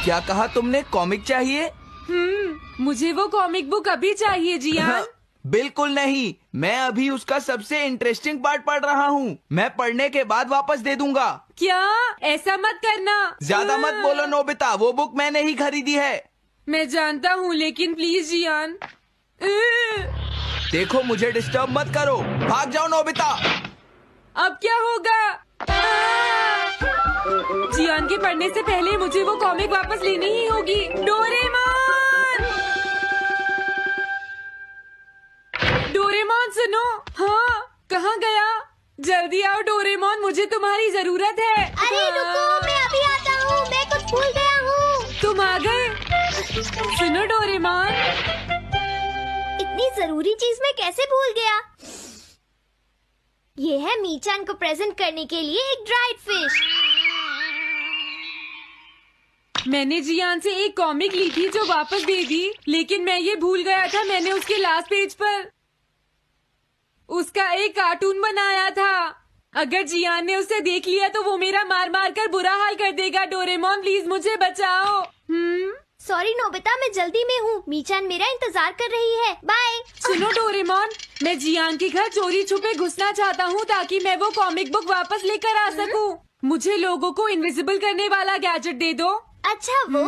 क्या कहा तुमने? कॉमिक चाहिए? मुझे वो कॉमिक बुक अभी चाहिए जियान। बिल्कुल नहीं, मैं अभी उसका सबसे इंटरेस्टिंग पार्ट पढ़ रहा हूँ। मैं पढ़ने के बाद वापस दे दूंगा। क्या? ऐसा मत करना। ज्यादा मत बोलो नोबिता, वो बुक मैंने ही खरीदी है। मैं जानता हूँ, लेकिन प्लीज जियान। देखो, मुझे डिस्टर्ब मत करो। भाग जाओ नोबिता। अब क्या होगा? जियान के पढ़ने से पहले मुझे वो कॉमिक वापस लेनी ही होगी। डोरेमोन! डोरेमोन सुनो। हाँ, कहाँ गया? जल्दी आओ डोरेमोन, मुझे तुम्हारी जरूरत है। अरे रुको, मैं अभी आता हूँ। मैं कुछ भूल गया हूँ। तुम आ गए? सुनो डोरेमोन, इतनी जरूरी चीज मैं कैसे भूल गया? ये है मीचान को प्रेजेंट करने के लिए एक ड्राइड फिश। मैंने जियान से एक कॉमिक ली थी जो वापस दे दी, लेकिन मैं ये भूल गया था मैंने उसके लास्ट पेज पर उसका एक कार्टून बनाया था। अगर जियान ने उसे देख लिया तो वो मेरा मार मार कर बुरा हाल कर देगा। डोरेमोन प्लीज मुझे बचाओ। सॉरी नोबिता, मैं जल्दी में हूँ। मीचान मेरा इंतजार कर रही है। बाय। सुनो डोरेमोन, मैं जियान के घर चोरी छुपे घुसना चाहता हूँ ताकि मैं वो कॉमिक बुक वापस लेकर आ सकूँ। मुझे लोगों को इनविजिबल करने वाला गैजेट दे दो। अच्छा वो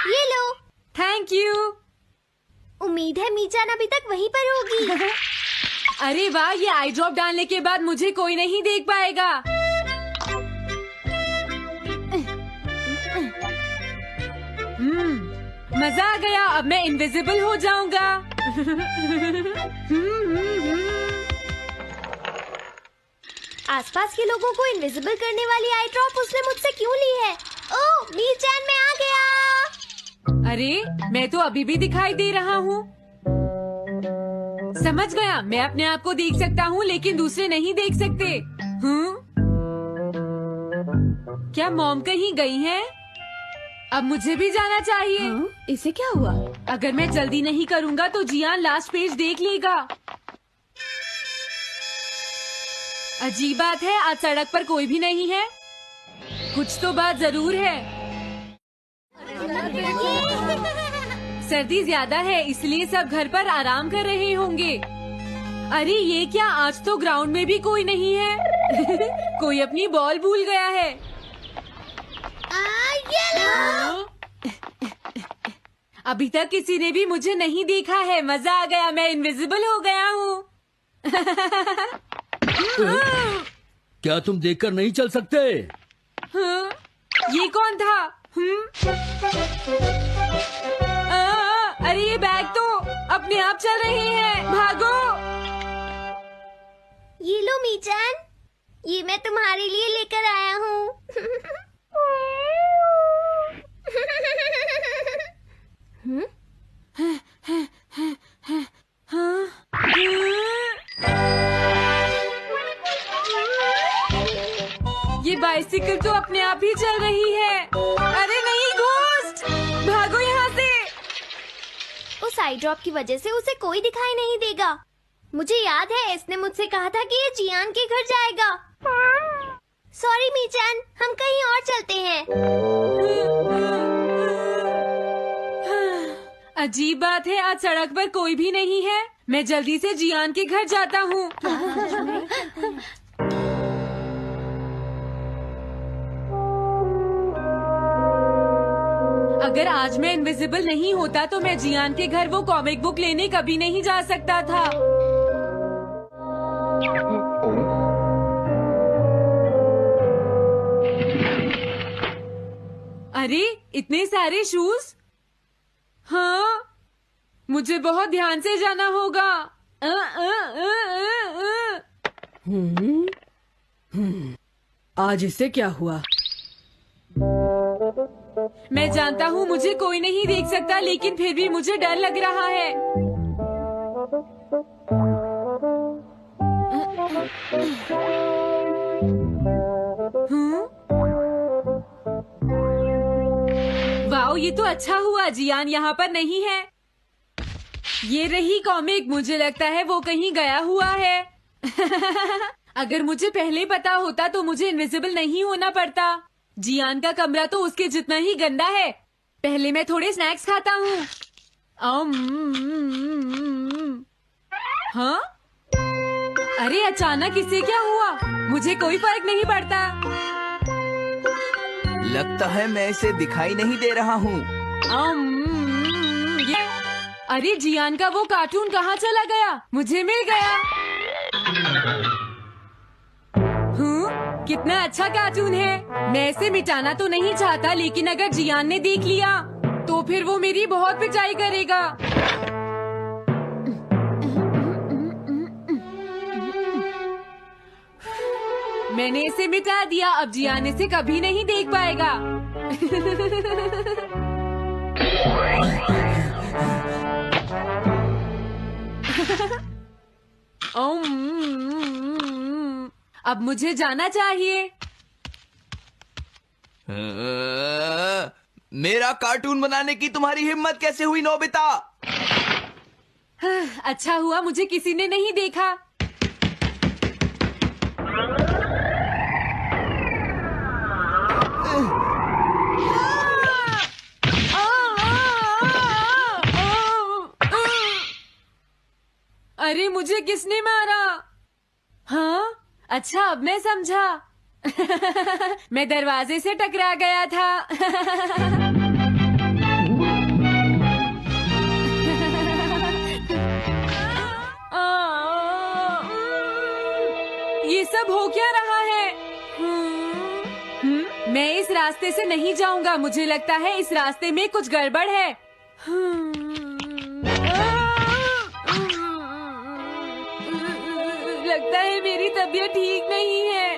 ये लो। Thank you. उम्मीद है मीचान अभी तक वहीं पर होगी। अरे वाह, ये आई ड्रॉप डालने के बाद मुझे कोई नहीं देख पाएगा। मजा आ गया, अब मैं इनविजिबल हो जाऊंगा। आसपास के लोगों को इनविजिबल करने वाली आई ड्रॉप उसने मुझसे क्यों ली है? ओह, मीचान मैं आ गया। अरे, मैं तो अभी भी दिखाई दे रहा हूँ। समझ गया, मैं अपने आप को देख सकता हूँ लेकिन दूसरे नहीं देख सकते। क्या मॉम कहीं गई है? अब मुझे भी जाना चाहिए। इसे क्या हुआ? अगर मैं जल्दी नहीं करूँगा तो जियान लास्ट पेज देख लेगा। अजीब बात है, आज सड़क पर कोई भी नहीं है। कुछ तो बात जरूर है। सर्दी ज्यादा है इसलिए सब घर पर आराम कर रहे होंगे। अरे ये क्या, आज तो ग्राउंड में भी कोई नहीं है। कोई अपनी बॉल भूल गया है। अभी तक किसी ने भी मुझे नहीं देखा है। मजा आ गया, मैं इनविजिबल हो गया हूँ। क्या तुम देखकर नहीं चल सकते? ये कौन था? अरे ये बैग तो अपने आप चल रहे हैं। भागो। ये लो मीचान, ये मैं तुम्हारे लिए लेकर आया हूँ। ये बाइसिकल तो अपने आप ही चल रही है। अरे नहीं, घोस्ट! भागो यहाँ से। उस आई ड्रॉप की वजह से उसे कोई दिखाई नहीं देगा। मुझे याद है इसने मुझसे कहा था कि ये जियान के घर जाएगा। सॉरी मीचान, हम कहीं और चलते हैं। अजीब बात है, आज सड़क पर कोई भी नहीं है। मैं जल्दी से जियान के घर जाता हूँ। अगर आज मैं इनविजिबल नहीं होता तो मैं जियान के घर वो कॉमिक बुक लेने कभी नहीं जा सकता था। अरे इतने सारे शूज। हाँ, मुझे बहुत ध्यान से जाना होगा। आज इससे क्या हुआ? मैं जानता हूँ मुझे कोई नहीं देख सकता, लेकिन फिर भी मुझे डर लग रहा है। वाओ, ये तो अच्छा हुआ जियान यहाँ पर नहीं है। ये रही कॉमिक, मुझे लगता है वो कहीं गया हुआ है। अगर मुझे पहले पता होता तो मुझे इनविजिबल नहीं होना पड़ता। जियान का कमरा तो उसके जितना ही गंदा है। पहले मैं थोड़े स्नैक्स खाता हूँ। हाँ? अरे अचानक इसे क्या हुआ? मुझे कोई फर्क नहीं पड़ता। लगता है मैं इसे दिखाई नहीं दे रहा हूँ। अरे जियान का वो कार्टून कहाँ चला गया? मुझे मिल गया। कितना अच्छा कार्टून है। मैं इसे मिटाना तो नहीं चाहता, लेकिन अगर जियान ने देख लिया तो फिर वो मेरी बहुत पिटाई करेगा। मैंने इसे मिटा दिया। अब जियान इसे कभी नहीं देख पाएगा। अब मुझे जाना चाहिए। मेरा कार्टून बनाने की तुम्हारी हिम्मत कैसे हुई नोबिता? अच्छा हुआ मुझे किसी ने नहीं देखा। अरे मुझे किसने मारा? हाँ, अच्छा अब मैं समझा। मैं दरवाजे से टकरा गया था। ये सब हो क्या रहा है? मैं इस रास्ते से नहीं जाऊंगा। मुझे लगता है इस रास्ते में कुछ गड़बड़ है। लगता है मेरी तबीयत ठीक नहीं है।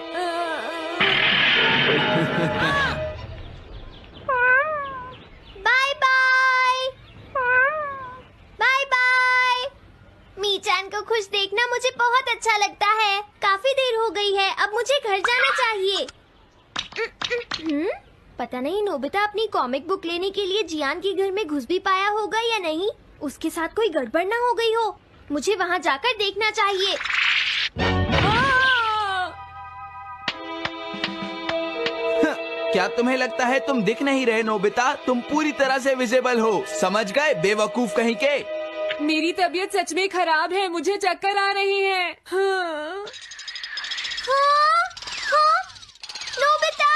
Bye bye. Bye bye. मीचान को खुश देखना मुझे बहुत अच्छा लगता है। काफी देर हो गई है, अब मुझे घर जाना चाहिए। पता नहीं नोबिता अपनी कॉमिक बुक लेने के लिए जियान के घर में घुस भी पाया होगा या नहीं। उसके साथ कोई गड़बड़ ना हो गई हो। मुझे वहाँ जाकर देखना चाहिए। क्या तुम्हें लगता है तुम दिख नहीं रहे नोबिता? तुम पूरी तरह से विजिबल हो। समझ गए बेवकूफ कहीं के। मेरी तबीयत सच में खराब है। मुझे चक्कर आ रही है। हाँ। नोबिता!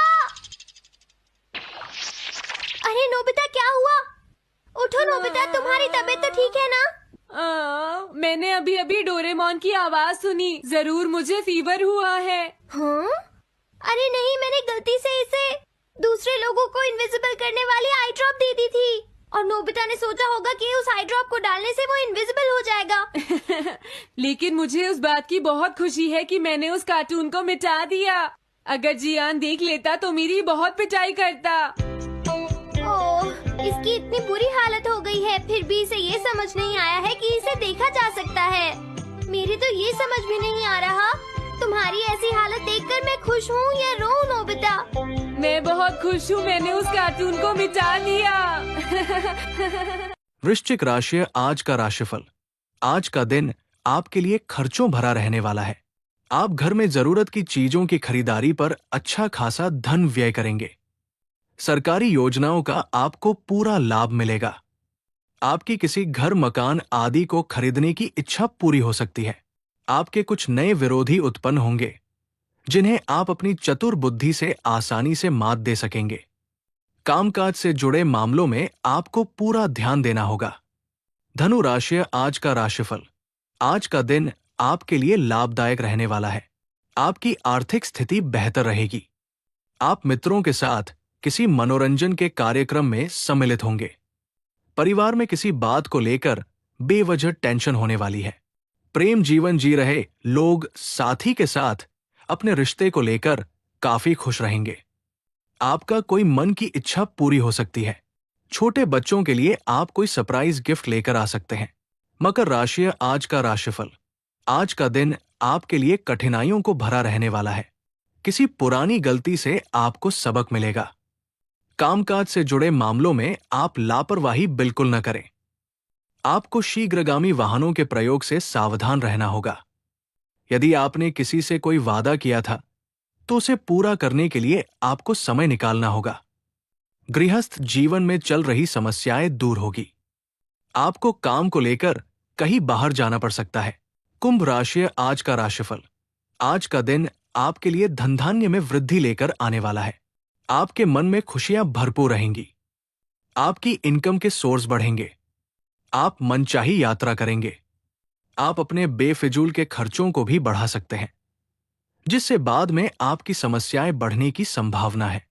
अरे नोबिता क्या हुआ? उठो नोबिता, तुम्हारी तबीयत तो ठीक है ना? मैंने अभी अभी डोरेमोन की आवाज सुनी। जरूर मुझे फीवर हुआ है। हाँ? अरे नहीं, मैंने गलती से इसे दूसरे लोगों को इनविजिबल करने वाली आई ड्रॉप दे दी थी। और नोबिता ने सोचा होगा कि उस आई ड्रॉप को डालने से वो इनविजिबल हो जाएगा। लेकिन मुझे उस बात की बहुत खुशी है कि मैंने उस कार्टून को मिटा दिया। अगर जियान देख लेता तो मेरी बहुत पिटाई करता। ओह, इसकी इतनी बुरी हालत हो गई है, फिर भी इसे ये समझ नहीं आया है कि इसे देखा जा सकता है। मेरे तो ये समझ भी नहीं आ रहा। तुम्हारी ऐसी हालत देखकर मैं खुश हूँ या रोऊं नोबिता? मैं बहुत खुश हूँ। मैंने उस कार्टून को मिटा दिया। वृश्चिक राशि आज का राशिफल। आज का दिन आपके लिए खर्चों भरा रहने वाला है। आप घर में जरूरत की चीजों की खरीदारी पर अच्छा खासा धन व्यय करेंगे। सरकारी योजनाओं का आपको पूरा लाभ मिलेगा। आपकी किसी घर मकान आदि को खरीदने की इच्छा पूरी हो सकती है। आपके कुछ नए विरोधी उत्पन्न होंगे जिन्हें आप अपनी चतुर बुद्धि से आसानी से मात दे सकेंगे। कामकाज से जुड़े मामलों में आपको पूरा ध्यान देना होगा। धनु राशि आज का राशिफल। आज का दिन आपके लिए लाभदायक रहने वाला है। आपकी आर्थिक स्थिति बेहतर रहेगी। आप मित्रों के साथ किसी मनोरंजन के कार्यक्रम में सम्मिलित होंगे। परिवार में किसी बात को लेकर बेवजह टेंशन होने वाली है। प्रेम जीवन जी रहे लोग साथी के साथ अपने रिश्ते को लेकर काफी खुश रहेंगे। आपका कोई मन की इच्छा पूरी हो सकती है। छोटे बच्चों के लिए आप कोई सरप्राइज गिफ्ट लेकर आ सकते हैं। मकर राशि आज का राशिफल। आज का दिन आपके लिए कठिनाइयों को भरा रहने वाला है। किसी पुरानी गलती से आपको सबक मिलेगा। कामकाज से जुड़े मामलों में आप लापरवाही बिल्कुल न करें। आपको शीघ्रगामी वाहनों के प्रयोग से सावधान रहना होगा। यदि आपने किसी से कोई वादा किया था तो उसे पूरा करने के लिए आपको समय निकालना होगा। गृहस्थ जीवन में चल रही समस्याएं दूर होगी। आपको काम को लेकर कहीं बाहर जाना पड़ सकता है। कुंभ राशि आज का राशिफल। आज का दिन आपके लिए धन धान्य में वृद्धि लेकर आने वाला है। आपके मन में खुशियां भरपूर रहेंगी। आपकी इनकम के सोर्स बढ़ेंगे। आप मनचाही यात्रा करेंगे। आप अपने बेफिजूल के खर्चों को भी बढ़ा सकते हैं, जिससे बाद में आपकी समस्याएं बढ़ने की संभावना है।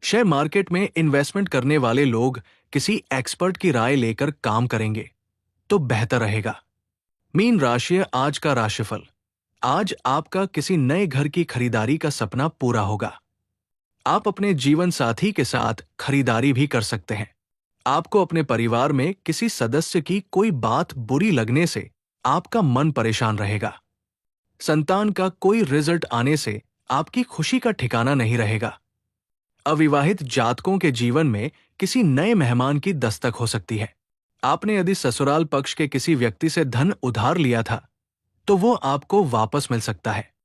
शेयर मार्केट में इन्वेस्टमेंट करने वाले लोग किसी एक्सपर्ट की राय लेकर काम करेंगे तो बेहतर रहेगा। मीन राशि आज का राशिफल। आज आपका किसी नए घर की खरीदारी का सपना पूरा होगा। आप अपने जीवन साथी के साथ खरीदारी भी कर सकते हैं। आपको अपने परिवार में किसी सदस्य की कोई बात बुरी लगने से आपका मन परेशान रहेगा। संतान का कोई रिजल्ट आने से आपकी खुशी का ठिकाना नहीं रहेगा। अविवाहित जातकों के जीवन में किसी नए मेहमान की दस्तक हो सकती है। आपने यदि ससुराल पक्ष के किसी व्यक्ति से धन उधार लिया था तो वो आपको वापस मिल सकता है।